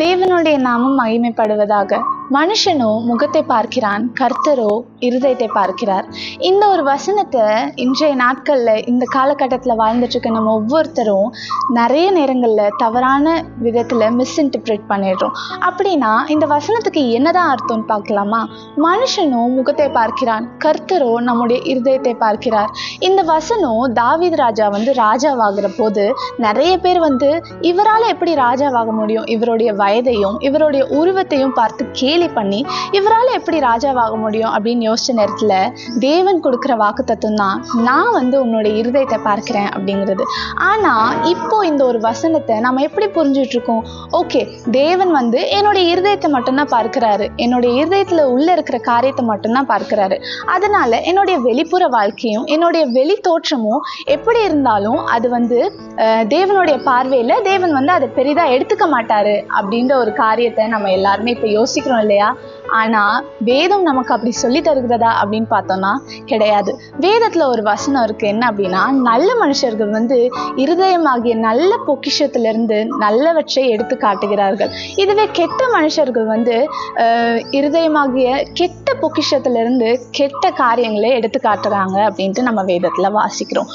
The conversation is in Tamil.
தேவனுடைய நாமம் மகிமைப்படுவதாக. மனுஷனோ முகத்தை பார்க்கிறான், கர்த்தரோ இருதயத்தை பார்க்கிறார். இந்த ஒரு வசனத்தை இன்றைய நாட்களில் இந்த காலகட்டத்தில் வாழ்ந்துட்டு இருக்க நம்ம ஒவ்வொருத்தரும் நிறைய நேரங்களில் தவறான விதத்தில் மிஸ்இன்டர்பிரேட் பண்ணிடுறோம். அப்படின்னா இந்த வசனத்துக்கு என்னதான் அர்த்தம்னு பார்க்கலாமா? மனுஷனோ முகத்தை பார்க்கிறான், கர்த்தரோ நம்முடைய இருதயத்தை பார்க்கிறார். இந்த வசனம் தாவீது ராஜா ராஜாவாகிற போது நிறைய பேர் இவரால் எப்படி ராஜாவாக முடியும், இவருடைய வயதையும் இவருடைய உருவத்தையும் பார்த்து கேலி பண்ணி இவரால் எப்படி ராஜாவாக முடியும் அப்படின்னு யோசிச்ச நேரத்துல தேவன் கொடுக்கிற வாக்குத்தத்தம் தான் நான் உன்னுடைய இருதயத்தை பார்க்கிறேன் அப்படிங்கிறது. ஆனா இப்போ இந்த ஒரு வசனத்தை நம்ம எப்படி புரிஞ்சுட்டு இருக்கோம்? ஓகே, தேவன் என்னுடைய இருதயத்தை மட்டும்தான் பார்க்கிறாரு, என்னுடைய இருதயத்துல உள்ள இருக்கிற காரியத்தை மட்டும்தான் பார்க்கிறாரு. அதனால என்னுடைய வெளிப்புற வாழ்க்கையும் என்னுடைய வெளி தோற்றமும் எப்படி இருந்தாலும் அது தேவனுடைய பார்வையில தேவன் அதை பெரிதா எடுத்துக்க மாட்டாரு அப்படின்ற ஒரு காரியத்தை நம்ம எல்லாருமே இப்ப யோசிக்கிறோம் இல்லையா? ஆனா வேதம் நமக்கு அப்படி சொல்லி தருகிறதா அப்படின்னு பார்த்தோம்னா கிடையாது. வேதத்துல ஒரு வசனம் இருக்கு, என்ன அப்படின்னா, நல்ல மனுஷர்கள் இருதயமாகிய நல்ல பொக்கிஷத்திலிருந்து நல்லவற்றை எடுத்து காட்டுகிறார்கள். இதுவே கெட்ட மனுஷர்கள் இருதயமாகிய கெட்ட பொக்கிஷத்திலிருந்து கெட்ட காரியங்களை எடுத்து காட்டுறாங்க அப்படின்ட்டு நம்ம வேதத்துல வாசிக்கிறோம்.